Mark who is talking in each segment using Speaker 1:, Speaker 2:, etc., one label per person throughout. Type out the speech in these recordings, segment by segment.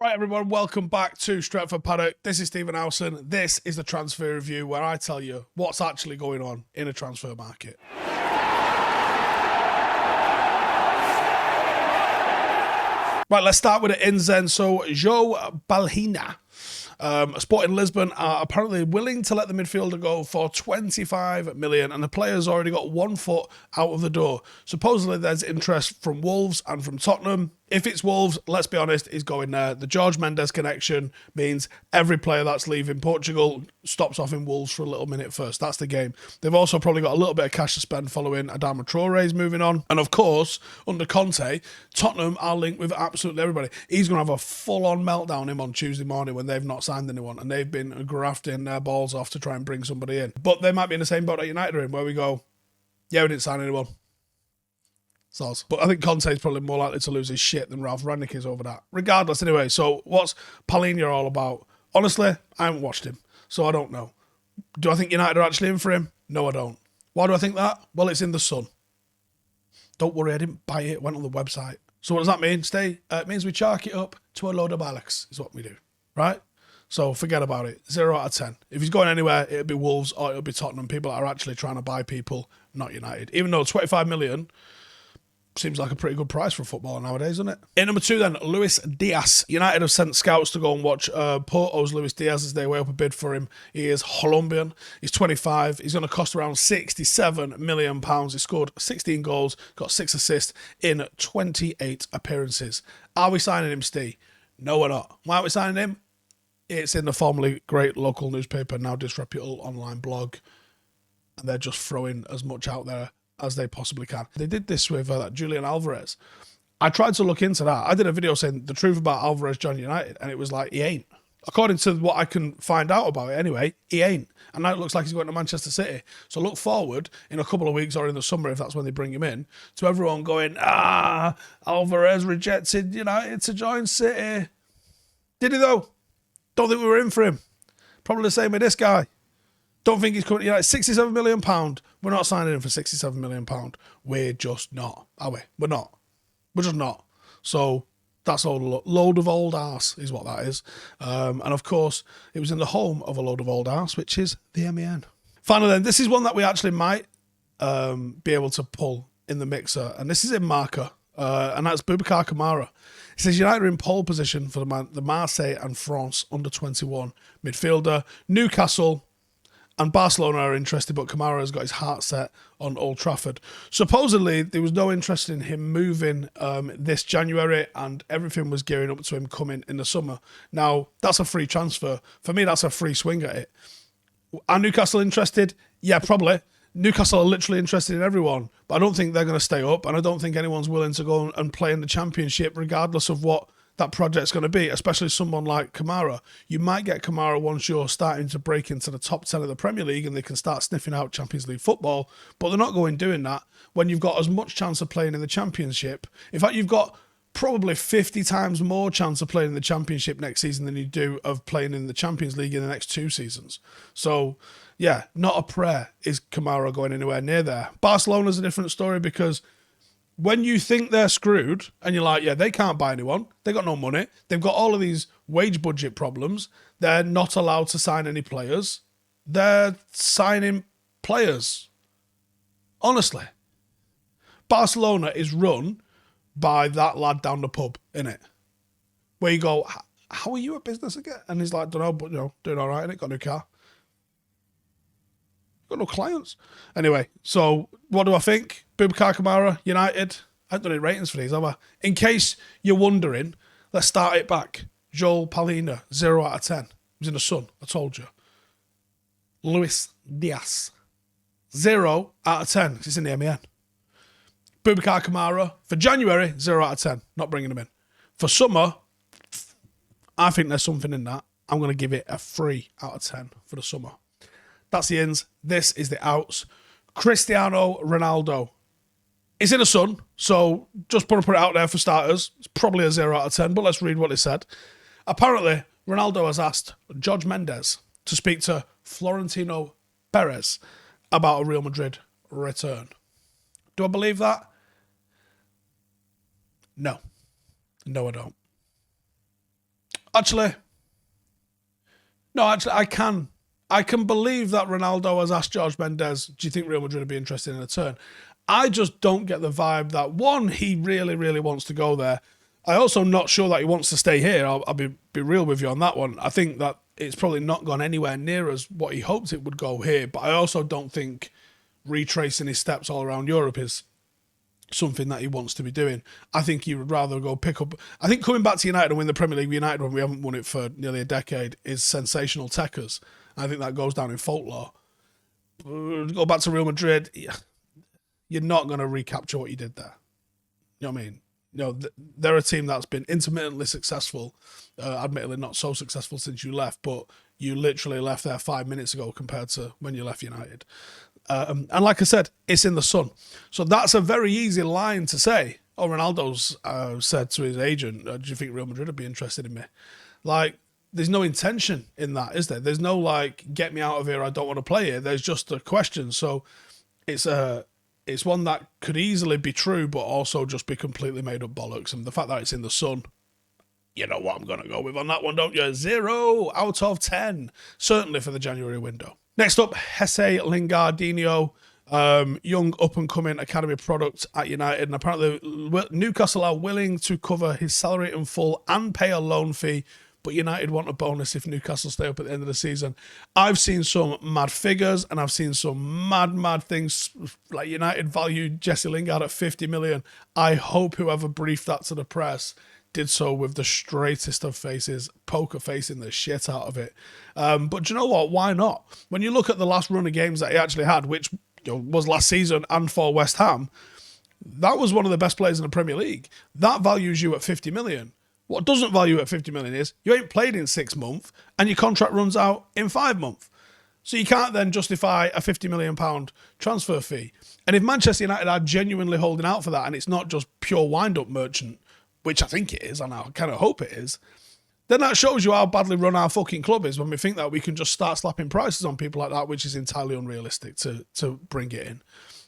Speaker 1: Right, everyone, welcome back to Stretford Paddock. This is Stephen Howson. This is the transfer review where I tell you what's actually going on in a transfer market. Right, let's start with the ins then. So, Joao Palhinha. Sporting Lisbon are apparently willing to let the midfielder go for 25 million, and the player's already got 1 foot out of the door. Supposedly there's interest from Wolves and from Tottenham. If it's Wolves, let's be honest, he's going there. The Jorge Mendes connection means every player that's leaving Portugal stops off in Wolves for a little minute first. That's the game. They've also probably got a little bit of cash to spend following Adama Traore's moving on. And of course, under Conte, Tottenham are linked with absolutely everybody. He's going to have a full-on meltdown him on Tuesday morning when they've not signed anyone and they've been grafting their balls off to try and bring somebody in. But they might be in the same boat that United are in, where we go, yeah, we didn't sign anyone. Soz. But I think Conte's probably more likely to lose his shit than Ralph Rangnick is over that. Regardless, anyway, so what's Palhinha all about? Honestly, I haven't watched him, so I don't know. Do I think United are actually in for him? No, I don't. Why do I think that? Well, it's in the Sun. Don't worry, I didn't buy it. It went on the website. So what does that mean? It means we chalk it up to a load of bollocks, is what we do, right? So forget about it. 0 out of 10. If he's going anywhere, it'll be Wolves or it'll be Tottenham. People that are actually trying to buy people, not United. Even though 25 million... seems like a pretty good price for a footballer nowadays, doesn't it? In number 2 then, Luis Diaz. United have sent scouts to go and watch Porto's Luis Diaz as they weigh up a bid for him. He is Colombian. He's 25. He's going to cost around £67 million. He scored 16 goals, got 6 assists in 28 appearances. Are we signing him, Steve? No, we're not. Why aren't we signing him? It's in the formerly great local newspaper, now disreputable online blog. And they're just throwing as much out there as they possibly can. They did this with Julian Alvarez. I tried to look into that. I did a video saying the truth about Alvarez joining United, and it was like, he ain't. According to what I can find out about it anyway, he ain't. And now it looks like he's going to Manchester City. So look forward in a couple of weeks or in the summer, if that's when they bring him in, to everyone going, Alvarez rejected United to join City. Did he though? Don't think we were in for him. Probably the same with this guy. Don't think he's coming to United. £67 million. We're not signing him for £67 million. We're just not, are we? We're not. We're just not. So that's all a load of old arse is what that is. And of course, it was in the home of a load of old arse, which is the MEN. Finally then, this is one that we actually might be able to pull in the mixer. And this is in marker. And that's Boubacar Kamara. He says United are in pole position for the Marseille and France under-21 midfielder. Newcastle and Barcelona are interested, but Kamara has got his heart set on Old Trafford. Supposedly, there was no interest in him moving this January, and everything was gearing up to him coming in the summer. Now, that's a free transfer. For me, that's a free swing at it. Are Newcastle interested? Yeah, probably. Newcastle are literally interested in everyone, but I don't think they're going to stay up, and I don't think anyone's willing to go and play in the Championship regardless of what that project's going to be, especially someone like Kamara. You might get Kamara once you're starting to break into the top 10 of the Premier League and they can start sniffing out Champions League football, but they're not going doing that when you've got as much chance of playing in the Championship. In fact, you've got probably 50 times more chance of playing in the Championship next season than you do of playing in the Champions League in the next 2 seasons. So, yeah, not a prayer is Kamara going anywhere near there. Barcelona's a different story because when you think they're screwed and you're like, yeah, they can't buy anyone, they got no money, they've got all of these wage budget problems, they're not allowed to sign any players, they're signing players. Honestly. Barcelona is run by that lad down the pub, innit? Where you go, how are you a business again? And he's like, don't know, but doing all right, innit? Got a new car. Got no clients. Anyway, so what do I think? Boubacar Kamara, United. I haven't done any ratings for these, have I? In case you're wondering, let's start it back. Joao Palhinha, 0 out of 10. He was in the Sun, I told you. Luis Diaz, 0 out of 10. He's in the MEN. Boubacar Kamara, for January, 0 out of 10. Not bringing him in. For summer, I think there's something in that. I'm going to give it a 3 out of 10 for the summer. That's the ins. This is the outs. Cristiano Ronaldo. It's in the Sun, so just put it out there for starters. It's probably a 0 out of 10, but let's read what it said. Apparently, Ronaldo has asked Jorge Mendes to speak to Florentino Perez about a Real Madrid return. Do I believe that? No. No, I don't. Actually, no, actually, I can. I can believe that Ronaldo has asked George Mendes, do you think Real Madrid would be interested in a turn? I just don't get the vibe that, one, he really, really wants to go there. I also not sure that he wants to stay here. I'll be real with you on that one. I think that it's probably not gone anywhere near as what he hoped it would go here. But I also don't think retracing his steps all around Europe is something that he wants to be doing. I think he would rather go pick up... I think coming back to United and win the Premier League with United when we haven't won it for nearly a decade is sensational techers. I think that goes down in folklore. Go back to Real Madrid, you're not going to recapture what you did there. You know what I mean? You know, they're a team that's been intermittently successful, admittedly not so successful since you left, but you literally left there 5 minutes ago compared to when you left United. And like I said, it's in the sun. So that's a very easy line to say. Oh, Ronaldo's said to his agent, do you think Real Madrid would be interested in me? Like, there's no intention in that, is there? There's no, like, get me out of here, I don't want to play here. There's just a question. So it's one that could easily be true, but also just be completely made up bollocks. And the fact that it's in the sun, you know what I'm going to go with on that one, don't you? 0 out of 10, certainly for the January window. Next up, Jesse Lingardinho, young up-and-coming academy product at United. And apparently Newcastle are willing to cover his salary in full and pay a loan fee, but United want a bonus if Newcastle stay up at the end of the season. I've seen some mad figures and I've seen some mad things. Like United valued Jesse Lingard at 50 million. I hope whoever briefed that to the press did so with the straightest of faces, poker facing the shit out of it. But do you know what? Why not? When you look at the last run of games that he actually had, which was last season and for West Ham, that was one of the best players in the Premier League. That values you at 50 million. What doesn't value at 50 million is you ain't played in 6 months and your contract runs out in 5 months. So you can't then justify a £50 million transfer fee. And if Manchester United are genuinely holding out for that and it's not just pure wind-up merchant, which I think it is, and I kind of hope it is, then that shows you how badly run our fucking club is when we think that we can just start slapping prices on people like that, which is entirely unrealistic to bring it in.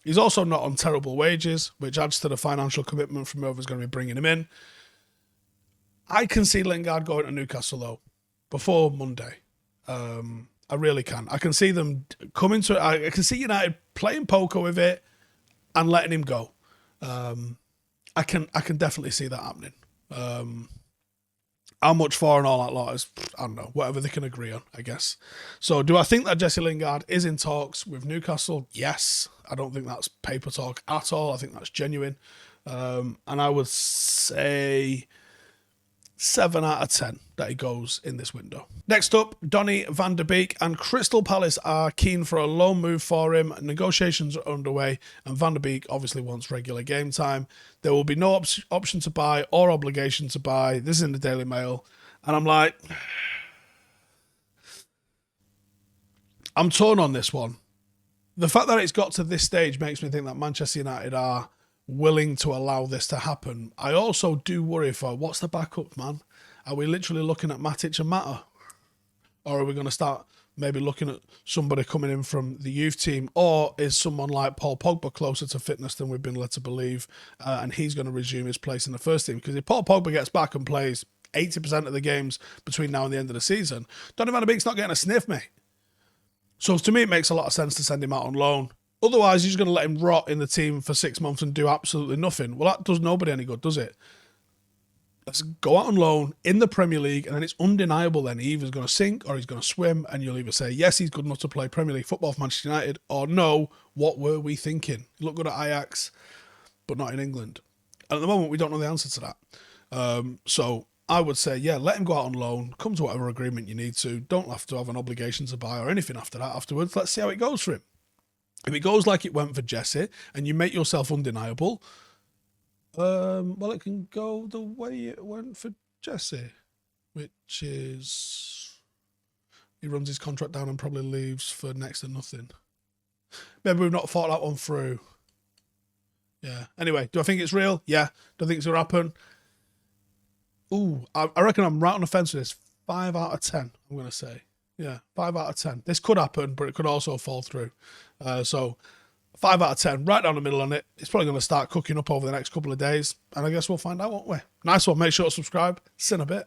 Speaker 1: He's also not on terrible wages, which adds to the financial commitment from whoever's going to be bringing him in. I can see Lingard going to Newcastle, though, before Monday. I really can. I can see them coming to it. I can see United playing poker with it and letting him go. I can definitely see that happening. How much for and all that lot is, I don't know, whatever they can agree on, I guess. So do I think that Jesse Lingard is in talks with Newcastle? Yes. I don't think that's paper talk at all. I think that's genuine. And I would say 7 out of 10 that he goes in this window. Next up, Donny van de Beek and Crystal Palace are keen for a loan move for him. Negotiations are underway and Van de Beek obviously wants regular game time. There will be no option to buy or obligation to buy. This is in the Daily Mail. And I'm like, I'm torn on this one. The fact that it's got to this stage makes me think that Manchester United are willing to allow this to happen. I also do worry for what's the backup, man? Are we literally looking at Matic and Mata? Or are we going to start maybe looking at somebody coming in from the youth team? Or is someone like Paul Pogba closer to fitness than we've been led to believe, and he's going to resume his place in the first team? Because if Paul Pogba gets back and plays 80% of the games between now and the end of the season, Donny van de Beek's not getting a sniff, mate. So to me, it makes a lot of sense to send him out on loan. Otherwise, you're just going to let him rot in the team for 6 months and do absolutely nothing. Well, that does nobody any good, does it? Let's go out on loan in the Premier League, and then it's undeniable then he either is going to sink or he's going to swim, and you'll either say, yes, he's good enough to play Premier League football for Manchester United, or no, what were we thinking? He looked good at Ajax, but not in England. And at the moment, we don't know the answer to that. So I would say, yeah, let him go out on loan, come to whatever agreement you need to. Don't have to have an obligation to buy or anything after that afterwards. Let's see how it goes for him. If it goes like it went for Jesse and you make yourself undeniable, well, it can go the way it went for Jesse, which is he runs his contract down and probably leaves for next to nothing. Maybe we've not thought that one through. Yeah. Anyway, do I think it's real? Yeah. Do I think it's going to happen? Ooh, I reckon I'm right on the fence with this. 5 out of 10, I'm going to say. Yeah, 5 out of 10. This could happen, but it could also fall through. So 5 out of 10, right down the middle on it. It's probably going to start cooking up over the next couple of days. And I guess we'll find out, won't we? Nice one. Make sure to subscribe. See you in a bit.